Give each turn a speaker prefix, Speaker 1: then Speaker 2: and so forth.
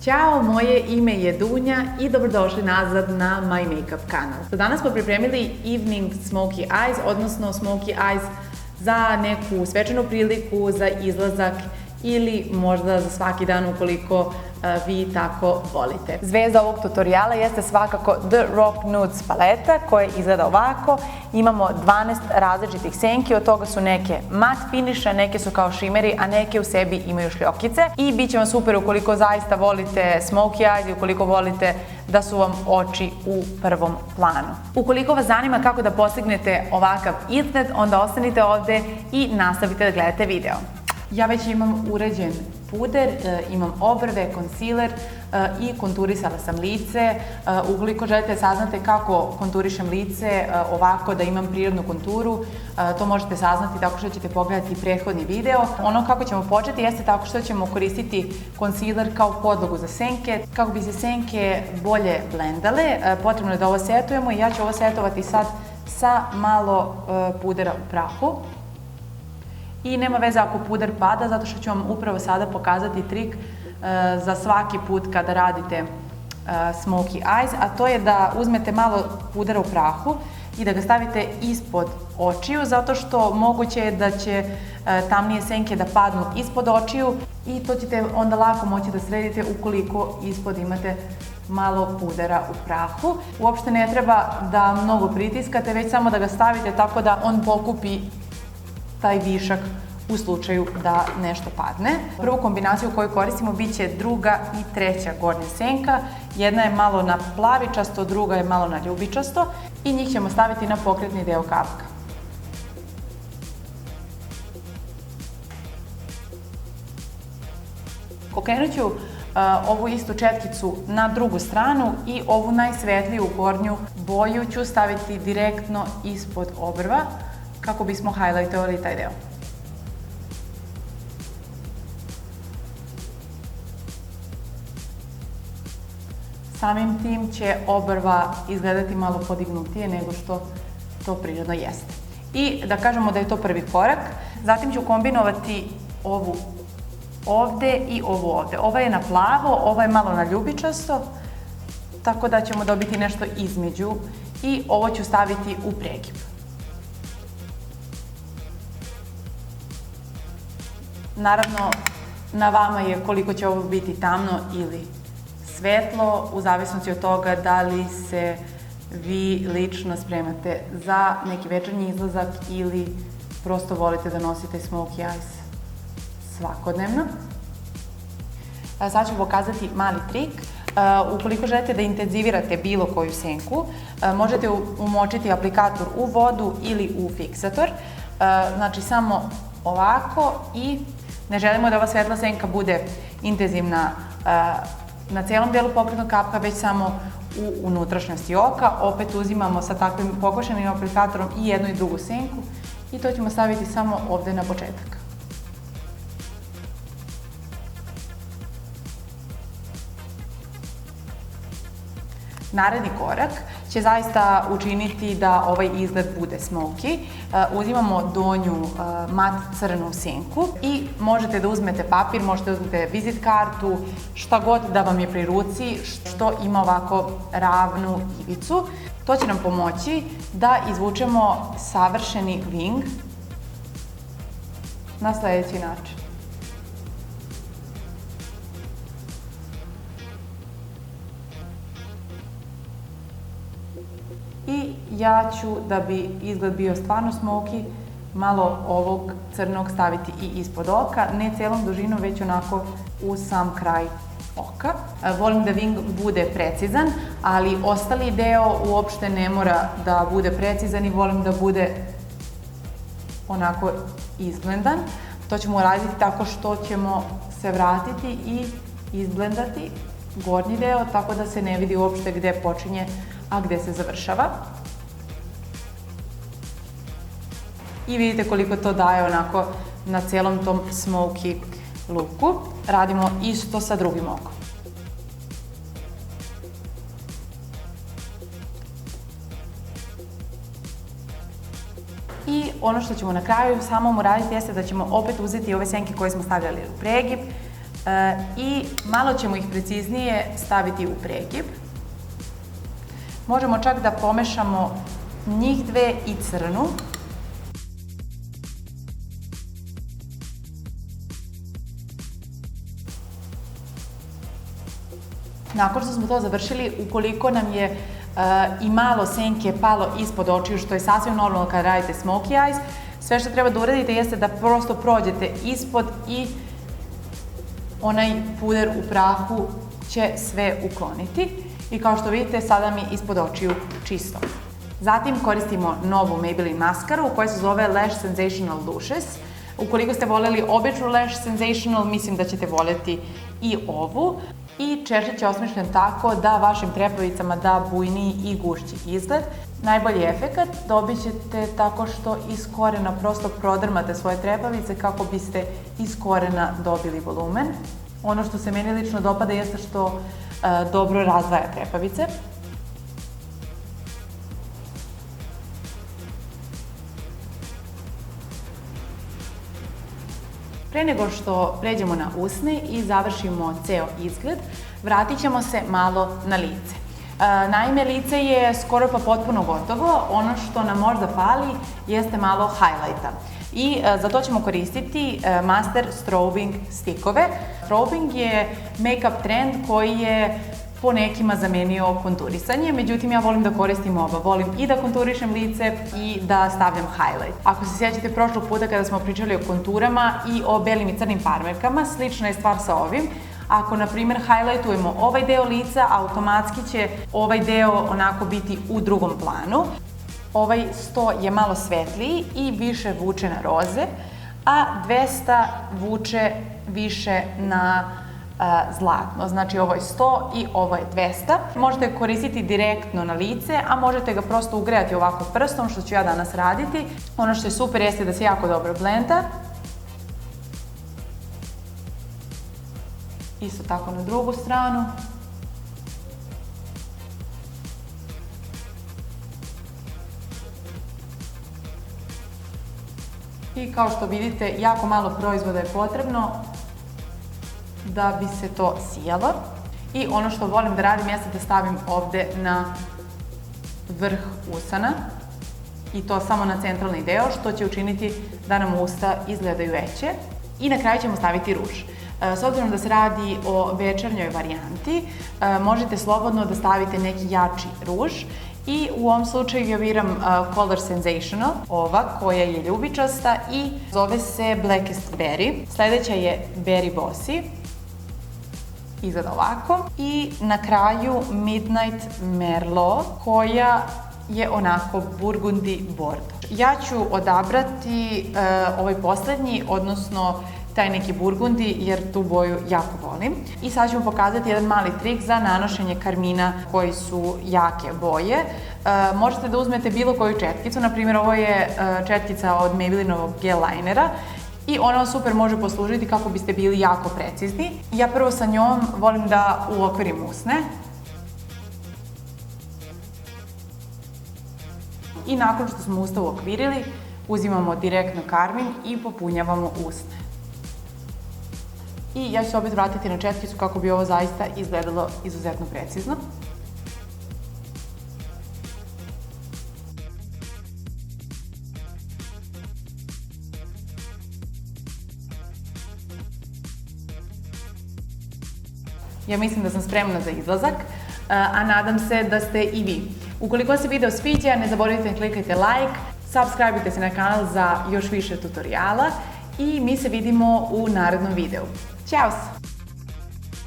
Speaker 1: Ćao, moje ime je Dunja i dobrodošli nazad na My Makeup kanal. Danas smo pripremili Evening Smoky Eyes, odnosno Smoky Eyes za neku svečanu priliku, za izlazak ili možda za svaki dan ukoliko vi tako volite. Zvezda ovog tutoriala jeste svakako The Rock Nudes paleta koja izgleda ovako. Imamo 12 različitih senki, od toga su neke mat finiša, neke su kao šimeri, a neke u sebi imaju šljokice. I bit će vam super ukoliko zaista volite smoky eyes i ukoliko volite da su vam oči u prvom planu. Ukoliko vas zanima kako da postignete ovakav izgled, onda ostanite ovde i nastavite da gledate video. Ja već imam uređen puder, imam obrve, konsiler i konturisala sam lice. Ukoliko želite saznate kako konturišem lice ovako da imam prirodnu konturu, to možete saznati tako što ćete pogledati prethodni video. Ono kako ćemo početi jeste tako što ćemo koristiti konsiler kao podlogu za senke. Kako bi se senke bolje blendale, potrebno je da ovo setujemo i ja ću ovo setovati sad sa malo pudera u prahu. I nema veze ako puder pada, zato što ću vam upravo sada pokazati trik za svaki put kada radite smoky eyes, a to je da uzmete malo pudera u prahu i da ga stavite ispod očiju, zato što moguće je da će tamnije senke da padnu ispod očiju i to ćete onda lako moći da sredite ukoliko ispod imate malo pudera u prahu. Uopšte ne treba da mnogo pritiskate, već samo da ga stavite tako da on pokupi taj višak u slučaju da nešto padne. Prvu kombinaciju koju koristimo bit će druga i treća gornja senka. Jedna je malo na plavičasto, druga je malo na ljubičasto i njih ćemo staviti na pokretni deo kapka. Okrenut ću ovu istu četkicu na drugu stranu i ovu najsvetliju gornju boju ću staviti direktno ispod obrva kako bismo highlightovali taj deo. Samim tim će obrva izgledati malo podignutije nego što to prirodno jeste. I da kažemo da je to prvi korak. Zatim ću kombinovati ovu ovde i ovu ovde. Ova je na plavo, ova je malo na ljubičasto, tako da ćemo dobiti nešto između i ovo ću staviti u pregib. Naravno, na vama je koliko će ovo biti tamno ili svetlo, u zavisnosti od toga da li se vi lično spremate za neki večernji izlazak ili prosto volite da nosite smoky eyes svakodnevno. Sad ću pokazati mali trik. Ukoliko želite da intenzivirate bilo koju senku, možete umočiti aplikator u vodu ili u fiksator. Znači samo ovako i ne želimo da ova svetla senka bude intenzivna na celom delu pokretnog kapka, već samo u unutrašnjosti oka. Opet uzimamo sa takvim pokošenim aplikatorom i jednu i drugu senku i to ćemo staviti samo ovde na početak. Naredni korak će zaista učiniti da ovaj izgled bude smoky. Uzimamo donju mat crnu senku i možete da uzmete papir, možete da uzmete vizit kartu, šta god da vam je pri ruci, što ima ovako ravnu ivicu. To će nam pomoći da izvučemo savršeni wing na sledeći način. I ja ću, da bi izgled bio stvarno smoky, malo ovog crnog staviti i ispod oka, ne celom dužinom, već onako u sam kraj oka. Volim da wing bude precizan, ali ostali deo uopšte ne mora da bude precizan i volim da bude onako izblendan. To ćemo uraditi tako što ćemo se vratiti i izblendati gornji deo, tako da se ne vidi uopšte gde počinje, a gde se završava. I vidite koliko to daje onako na celom tom smoky looku. Radimo isto sa drugim okom. I ono što ćemo na kraju samom uraditi jeste da ćemo opet uzeti ove senke koje smo stavljali u pregib, i malo ćemo ih preciznije staviti u prekip. Možemo čak da pomešamo njih dve i crnu. Nakon što smo to završili, ukoliko nam je i malo senke palo ispod očiju, što je sasvim normalno kada radite smokey eyes, sve što treba da uradite jeste da prosto prođete ispod i onaj puder u prahu će sve ukloniti. I kao što vidite, sada mi ispod očiju čisto. Zatim koristimo novu Maybelline maskaru koja se zove Lash Sensational Luscious. Ukoliko ste voljeli običnu Lash Sensational, mislim da ćete voljeti i ovu. I češić je osmišljen tako da vašim trepavicama da bujniji i gušći izgled. Najbolji efekat dobit ćete tako što iz korena prosto prodrmate svoje trepavice kako biste iz korena dobili volumen. Ono što se meni lično dopada jeste što dobro razdvaja trepavice. Pre nego što pređemo na usne i završimo ceo izgled, vratit ćemo se malo na lice. Naime, lice je skoro pa potpuno gotovo, ono što nam možda fali jeste malo highlighta. I za to ćemo koristiti Master Strobing stikove. Strobing je make-up trend koji je po nekima zamenio konturisanje, međutim ja volim da koristim oba. Volim i da konturišem lice i da stavljam highlight. Ako se sjećate prošlog puta kada smo pričali o konturama i o belim i crnim farmerkama, slična je stvar sa ovim. Ako, na primjer, highlightujemo ovaj deo lica, automatski će ovaj deo onako biti u drugom planu. Ovaj 100 je malo svetliji i više vuče na roze, a 200 vuče više na zlatno. Znači ovo je 100 i ovo je 200. Možete ga koristiti direktno na lice, a možete ga prosto ugrejati ovako prstom, što ću ja danas raditi. Ono što je super jeste da se jako dobro blenda. Isto tako na drugu stranu. I kao što vidite, jako malo proizvoda je potrebno da bi se to sijalo. I ono što volim da radim jeste da stavim ovde na vrh usana i to samo na centralni deo, što će učiniti da nam usta izgledaju veće. I na kraju ćemo staviti ruž. S obzirom da se radi o večernjoj varijanti, možete slobodno da stavite neki jači ruž. I u ovom slučaju ja biram Color Sensational, ova koja je ljubičasta i zove se Blackest Berry. Sledeća je Berry Bossy, izgleda ovako. I na kraju Midnight Merlot koja je onako burgundi bordo. Ja ću odabrati ovaj poslednji, odnosno taj neki burgundi, jer tu boju jako volim. I sad ću vam pokazati jedan mali trik za nanošenje karmina koji su jake boje. Možete da uzmete bilo koju četkicu, na primjer ovo je četkica od Maybellineovog gel linera i ona vam super može poslužiti kako biste bili jako precizni. Ja prvo sa njom volim da uokvirim usne. I nakon što smo usta uokvirili, uzimamo direktno karmin i popunjavamo usne. I ja ću se opet vratiti na četkicu kako bi ovo zaista izgledalo izuzetno precizno. Ja mislim da sam spremna za izlazak, a nadam se da ste i vi. Ukoliko se video sviđa, ne zaboravite da klikajte like, subscribe-ite se na kanal za još više tutoriala i mi se vidimo u narednom videu. Ćao!